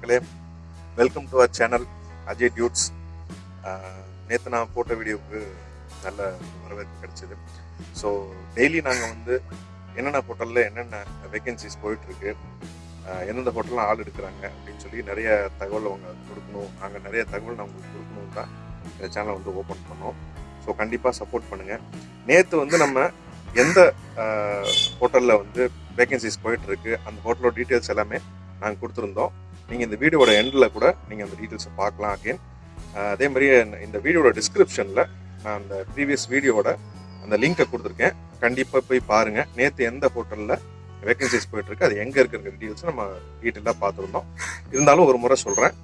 மக்களே, welcome to our channel Ajay Dudes. நேற்று நான் போட்ட வீடியோவுக்கு நல்ல வரவேற்பு கிடைச்சிது. ஸோ டெய்லி நாங்கள் வந்து என்னென்ன ஹோட்டலில் என்னென்ன வேகன்சிஸ் போயிட்டுருக்கு, எந்தெந்த ஹோட்டலில் ஆள் எடுக்கிறாங்க அப்படின்னு சொல்லி நிறைய தகவல் அவங்க கொடுக்கணும், நாங்கள் நிறைய தகவல் நான் உங்களுக்கு கொடுக்கணும் தான் இந்த சேனலை வந்து ஓப்பன் பண்ணோம். ஸோ கண்டிப்பாக சப்போர்ட் பண்ணுங்கள். நேற்று வந்து நம்ம எந்த ஹோட்டலில் வந்து வேகன்சிஸ் போயிட்டுருக்கு அந்த ஹோட்டலோட டீட்டெயில்ஸ் எல்லாமே நாங்கள் கொடுத்துருந்தோம். நீங்கள் இந்த வீடியோட எண்டில் கூட நீங்கள் அந்த டீட்டெயில்ஸை பார்க்கலாம் அகெயின். அதே மாதிரி இந்த வீடியோட டிஸ்கிரிப்ஷனில் நான் அந்த ப்ரீவியஸ் வீடியோட அந்த லிங்கை கொடுத்துருக்கேன். கண்டிப்பாக போய் பாருங்கள். நேற்று எந்த ஹோட்டலில் வேகன்சிஸ் போயிட்டுருக்கு, அது எங்கே இருக்கிற டீட்டெயில்ஸ் நம்ம டீட்டெயிலாக பார்த்துருந்தோம். இருந்தாலும் ஒரு முறை சொல்கிறேன்,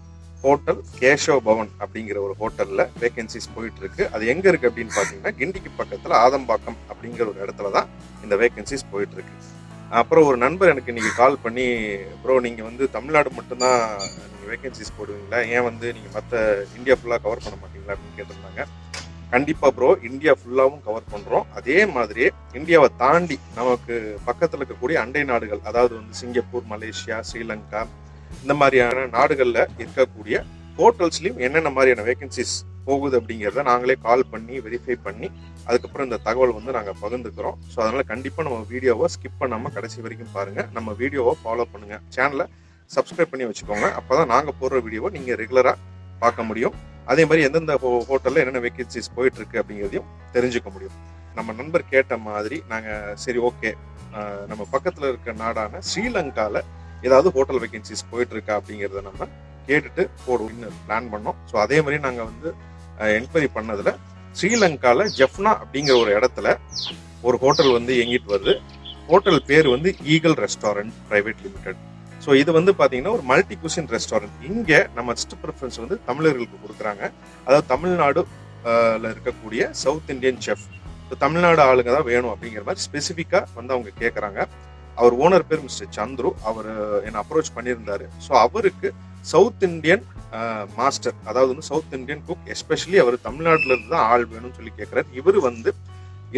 ஹோட்டல் கேஷவ் பவன் அப்படிங்கிற ஒரு ஹோட்டலில் வேகன்சிஸ் போயிட்டுருக்கு. அது எங்கே இருக்குது அப்படின்னு பார்த்தீங்கன்னா கிண்டிக்கு பக்கத்தில் ஆதம்பாக்கம் அப்படிங்கிற ஒரு இடத்துல தான் இந்த வேகன்சிஸ் போயிட்டுருக்கு. அப்புறம் ஒரு நண்பர் எனக்கு இன்றைக்கி கால் பண்ணி, ப்ரோ நீங்கள் வந்து தமிழ்நாடு மட்டும்தான் நீங்கள் வேகன்சிஸ் போடுவீங்களா, ஏன் வந்து நீங்கள் மற்ற இந்தியா ஃபுல்லாக கவர் பண்ண மாட்டீங்களா அப்படின்னு கேட்டிருந்தாங்க. கண்டிப்பாக ப்ரோ, இந்தியா ஃபுல்லாகவும் கவர் பண்ணுறோம். அதே மாதிரியே இந்தியாவை தாண்டி நமக்கு பக்கத்தில் இருக்கக்கூடிய அண்டை நாடுகள், அதாவது வந்து சிங்கப்பூர், மலேசியா, ஸ்ரீலங்கா, இந்த மாதிரியான நாடுகளில் இருக்கக்கூடிய ஹோட்டல்ஸ்லையும் என்னென்ன மாதிரியான வேகன்சிஸ் போகுது அப்படிங்கிறத நாங்களே கால் பண்ணி வெரிஃபை பண்ணி அதுக்கப்புறம் இந்த தகவல் வந்து நாங்கள் பகிர்ந்துக்கிறோம். ஸோ அதனால் கண்டிப்பாக நம்ம வீடியோவை ஸ்கிப் பண்ணாமல் கடைசி வரைக்கும் பாருங்கள். நம்ம வீடியோவை ஃபாலோ பண்ணுங்கள், சேனலை சப்ஸ்கிரைப் பண்ணி வச்சுக்கோங்க. அப்போ தான் நாங்கள் போடுற வீடியோவை நீங்கள் ரெகுலராக பார்க்க முடியும். அதே மாதிரி எந்தெந்த ஹோட்டலில் என்னென்ன வேகன்சிஸ் போயிட்டுருக்கு அப்படிங்கிறதையும் தெரிஞ்சுக்க முடியும். நம்ம நண்பர் கேட்ட மாதிரி நாங்கள் சரி ஓகே, நம்ம பக்கத்தில் இருக்க நாடான ஸ்ரீலங்காவில் ஏதாவது ஹோட்டல் வேகன்சிஸ் போயிட்டுருக்கா அப்படிங்கிறத நம்ம கேட்டுட்டு போடுவோம்னு பிளான் பண்ணோம். ஸோ அதே மாதிரி நாங்கள் வந்து என்கொயரி பண்ணதில் ஸ்ரீலங்காவில் ஜெஃப்னா அப்படிங்கிற ஒரு இடத்துல ஒரு ஹோட்டல் வந்து இயங்கிட்டு வருது. ஹோட்டல் பேர் வந்து eagle restaurant private limited. So இது வந்து பார்த்தீங்கன்னா ஒரு மல்டி குசின் ரெஸ்டாரண்ட். இங்கே நம்ம ஃபர்ஸ்ட் ப்ரிஃபரன்ஸ் வந்து தமிழர்களுக்கு கொடுக்குறாங்க. அதாவது தமிழ்நாடுல இருக்கக்கூடிய south Indian chef, so Tamil Nadu ஆளுங்க தான் வேணும் அப்படிங்கிற மாதிரி ஸ்பெசிஃபிக்காக வந்து அவங்க கேட்குறாங்க. அவர் ஓனர் பேர் மிஸ்டர் சந்துரு. அவர் என்னை அப்ரோச் பண்ணியிருந்தாரு. ஸோ அவருக்கு சவுத் இந்தியன் மாஸ்டர், அதாவது வந்து சவுத் இந்தியன் குக், எஸ்பெஷலி அவர் தமிழ்நாட்டில இருந்து தான் ஆள் வேணும்னு சொல்லி கேட்குறாரு. இவர் வந்து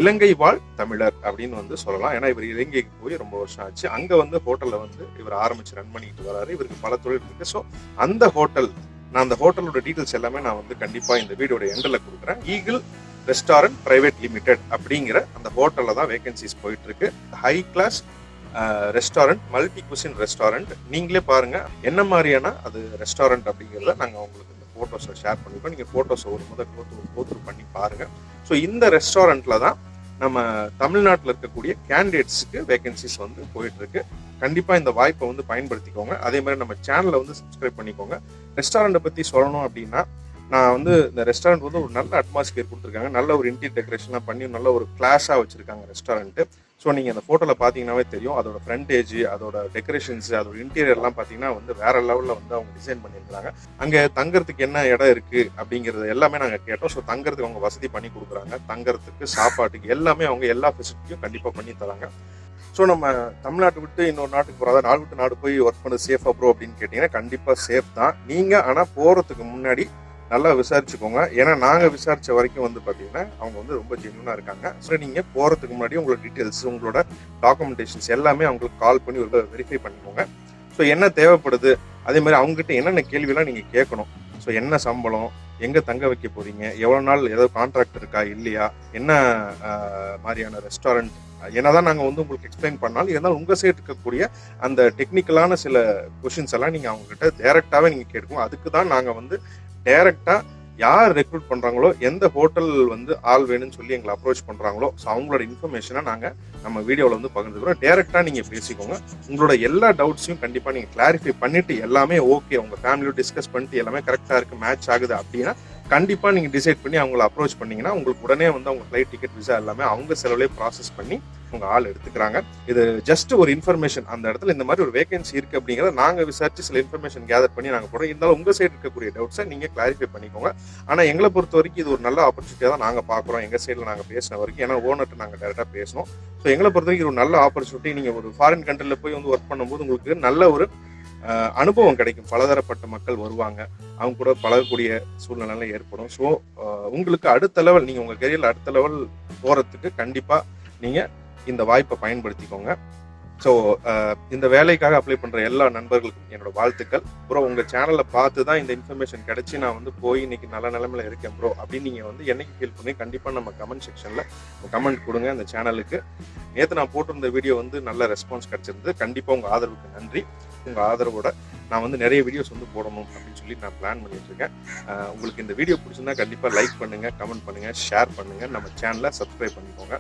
இலங்கை வாழ் தமிழர் அப்படின்னு வந்து சொல்லலாம். ஏன்னா இவர் இலங்கைக்கு போய் ரொம்ப வருஷம் ஆச்சு. அங்கே வந்து ஹோட்டலில் வந்து இவர் ஆரம்பிச்சு ரன் பண்ணிட்டு வராரு. இவருக்கு பல தொழில் இருக்கு. ஸோ அந்த ஹோட்டல், நான் அந்த ஹோட்டலோட டீட்டெயில்ஸ் எல்லாமே நான் வந்து கண்டிப்பாக இந்த வீடியோட எண்டில் கொடுக்குறேன். ஈகிள் ரெஸ்டாரண்ட் பிரைவேட் லிமிடெட் அப்படிங்கிற அந்த ஹோட்டலில் தான் வேகன்சிஸ் போயிட்டு இருக்கு. High class restaurant, multi cuisine restaurant. நீங்களே பாருங்க என்ன மாதிரியான அது ரெஸ்டாரண்ட் அப்படிங்கிறத நாங்கள் உங்களுக்கு இந்த ஃபோட்டோஸை ஷேர் பண்ணிருக்கோம். நீங்கள் ஃபோட்டோஸை ஒரு முதல் கோத்ரூ பண்ணி பாருங்க. ஸோ இந்த ரெஸ்டாரண்ட்ல தான் நம்ம தமிழ்நாட்டில் இருக்கக்கூடிய கேண்டிடேட்ஸுக்கு வேகன்சிஸ் வந்து போயிட்டு இருக்கு. கண்டிப்பாக இந்த வாய்ப்பை வந்து பயன்படுத்திக்கோங்க. அதே மாதிரி நம்ம சேனலை வந்து சப்ஸ்கிரைப் பண்ணிக்கோங்க. ரெஸ்டாரண்ட்டை பற்றி சொல்லணும் அப்படின்னா, நான் வந்து இந்த ரெஸ்டாரண்ட் வந்து ஒரு நல்ல அட்மாஸ்பியர் கொடுத்துருக்காங்க. நல்ல ஒரு இன்டீரியர் டெக்கரேஷன்லாம் பண்ணி நல்ல ஒரு கிளாஸாக வச்சுருக்காங்க ரெஸ்டாரண்ட்டு. ஸோ நீங்கள் அந்த ஃபோட்டோவில் பார்த்தீங்கன்னாவே தெரியும், அதோட ஃப்ரண்டேஜ், அதோட டெக்கரேஷன்ஸ், அதோட இன்டீரியர்லாம் பார்த்தீங்கன்னா வந்து வேற லெவலில் வந்து அவங்க டிசைன் பண்ணியிருக்காங்க. அங்கே தங்குறதுக்கு என்ன இடம் இருக்குது அப்படிங்கிறது எல்லாமே நாங்கள் கேட்டோம். ஸோ தங்குறதுக்கு அவங்க வசதி பண்ணி கொடுக்குறாங்க. தங்குறதுக்கு, சாப்பாட்டுக்கு எல்லாமே அவங்க எல்லா ஃபெசிலிட்டியும் கண்டிப்பாக பண்ணி தராங்க. ஸோ நம்ம தமிழ்நாட்டை விட்டு இன்னொரு நாட்டுக்கு போகிறதா, நாடு விட்டு நாடு போய் ஒர்க் பண்ணது சேஃபாக ப்ரோ அப்படின்னு கேட்டிங்கன்னா கண்டிப்பாக சேஃப் தான். நீங்கள் ஆனால் போகிறதுக்கு முன்னாடி நல்லா விசாரிச்சுக்கோங்க. ஏன்னா நாங்கள் விசாரித்த வரைக்கும் வந்து பார்த்தீங்கன்னா அவங்க வந்து ரொம்ப ஜென்யூனாக இருக்காங்க. ஸோ நீங்கள் போகிறதுக்கு முன்னாடி உங்களோட டீட்டெயில்ஸ், உங்களோட டாக்குமெண்டேஷன்ஸ் எல்லாமே அவங்களுக்கு கால் பண்ணி ஒரு வெரிஃபை பண்ணிக்கோங்க. ஸோ என்ன தேவைப்படுது, அதே மாதிரி அவங்ககிட்ட என்னென்ன கேள்வியெல்லாம் நீங்கள் கேட்கணும். ஸோ என்ன சம்பளம், எங்கே தங்க வைக்க போகிறீங்க, எவ்வளோ நாள் ஏதோ கான்ட்ராக்ட் இருக்கா இல்லையா, என்ன மாதிரியான ரெஸ்டாரண்ட், என்னதான் நாங்கள் வந்து உங்களுக்கு எக்ஸ்பிளைன் பண்ணாலும் இருந்தாலும் உங்கள் சைடு இருக்கக்கூடிய அந்த டெக்னிக்கலான சில கொஷின்ஸ் எல்லாம் நீங்கள் அவங்ககிட்ட டைரெக்டாகவே நீங்கள் கேட்கணும். அதுக்கு தான் நாங்கள் வந்து டைரெக்டாக யார் ரெக்ரூட் பண்ணுறாங்களோ, எந்த ஹோட்டல் வந்து ஆள் வேணும்னு சொல்லி எங்களை அப்ரோச் பண்ணுறாங்களோ, ஸோ அவங்களோட இன்ஃபர்மேஷனை நாங்கள் நம்ம வீடியோவில் வந்து பகிர்ந்துக்கிறோம். டைரெக்டாக நீங்கள் பேசிக்கோங்க. உங்களோட எல்லா டவுட்ஸையும் கண்டிப்பாக நீங்கள் கிளாரிஃபை பண்ணிவிட்டு எல்லாமே ஓகே, உங்கள் ஃபேமிலியோட டிஸ்கஸ் பண்ணிட்டு எல்லாமே கரெக்டாக இருக்குது, மேட்ச் ஆகுது அப்படின்னா கண்டிப்பாக நீங்கள் டிசைட் பண்ணி அவங்கள அப்ரோச் பண்ணிங்கன்னா உங்களுக்கு உடனே வந்து அவங்க ஃப்ளைட் டிக்கெட், விசா எல்லாமே அவங்க செலவுலேயே ப்ராசஸ் பண்ணி உங்கள் ஆள் எடுத்துக்கிறாங்க. இது ஜஸ்ட் ஒரு இன்ஃபர்மேஷன். அந்த இடத்துல இந்த மாதிரி ஒரு வேகன்சி இருக்குது அப்படிங்கிறத நாங்கள் விசாரிச்சு சில இன்ஃபர்மேஷன் கேதர் பண்ணி நாங்கள் போடுறோம். இருந்தாலும் உங்கள் சைடு இருக்கக்கூடிய டவுட்ஸை நீங்கள் கிளாரிஃபை பண்ணிக்கோங்க. ஆனால் எங்களை பொறுத்த வரைக்கும் இது ஒரு நல்ல ஆப்பர்ச்சுனிட்டியாக தான் நாங்கள் பார்க்குறோம். எங்கள் சைடில் நாங்கள் பேசின வரைக்கும், ஏன்னா ஓனர்கிட்ட நாங்கள் டேரெக்டாக பேசணும். ஸோ எங்களை பொறுத்த வரைக்கும் இது ஒரு நல்ல ஆப்பர்ச்சுனிட்டி. நீங்கள் ஒரு ஃபாரின் கண்ட்ரியில் போய் வந்து ஒர்க் பண்ணும்போது உங்களுக்கு நல்ல ஒரு அனுபவம் கிடைக்கும். பலதரப்பட்ட மக்கள் வருவாங்க, அவங்க கூட பழகக்கூடிய சூழ்நிலை ஏற்படும். ஸோ உங்களுக்கு அடுத்த லெவல், நீங்கள் உங்கள் கெரியரில் அடுத்த லெவல் போகிறதுக்கு கண்டிப்பாக நீங்கள் இந்த வாய்ப்பை பயன்படுத்திக்கோங்க. ஸோ இந்த வேலைக்காக அப்ளை பண்ணுற எல்லா நண்பர்களுக்கும் என்னோட வாழ்த்துக்கள். ப்ரோ உங்கள் சேனலை பார்த்து தான் இந்த இன்ஃபர்மேஷன் கிடச்சி நான் வந்து போய் இன்னைக்கு நல்ல நிலைமையில இருக்கேன் ப்ரோ அப்படின்னு நீங்கள் வந்து என்னைக்கு ஃபீல் பண்ணி கண்டிப்பாக நம்ம கமெண்ட் செக்ஷனில் கமெண்ட் கொடுங்க அந்த சேனலுக்கு. நேற்று நான் போட்டிருந்த வீடியோ வந்து நல்ல ரெஸ்பான்ஸ் கிடச்சிருந்து. கண்டிப்பாக உங்கள் ஆதரவுக்கு நன்றி. உங்கள் ஆதரவோட நான் வந்து நிறைய வீடியோஸ் வந்து போடணும் அப்படின்னு சொல்லி நான் பிளான் பண்ணிட்டு இருக்கேன். உங்களுக்கு இந்த வீடியோ பிடிச்சிருந்தா கண்டிப்பாக லைக் பண்ணுங்கள், கமெண்ட் பண்ணுங்கள், ஷேர் பண்ணுங்கள், நம்ம சேனலை சப்ஸ்கிரைப் பண்ணிக்கோங்க.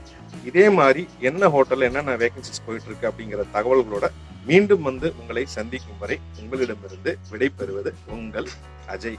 இதே மாதிரி என்ன ஹோட்டலில் என்னென்ன வேகன்சிஸ் போயிட்டு இருக்கு அப்படிங்கிற தகவல்களோட மீண்டும் வந்து உங்களை சந்திக்கும் வரை உங்களிடமிருந்து விடை பெறுவது உங்கள் அஜய்.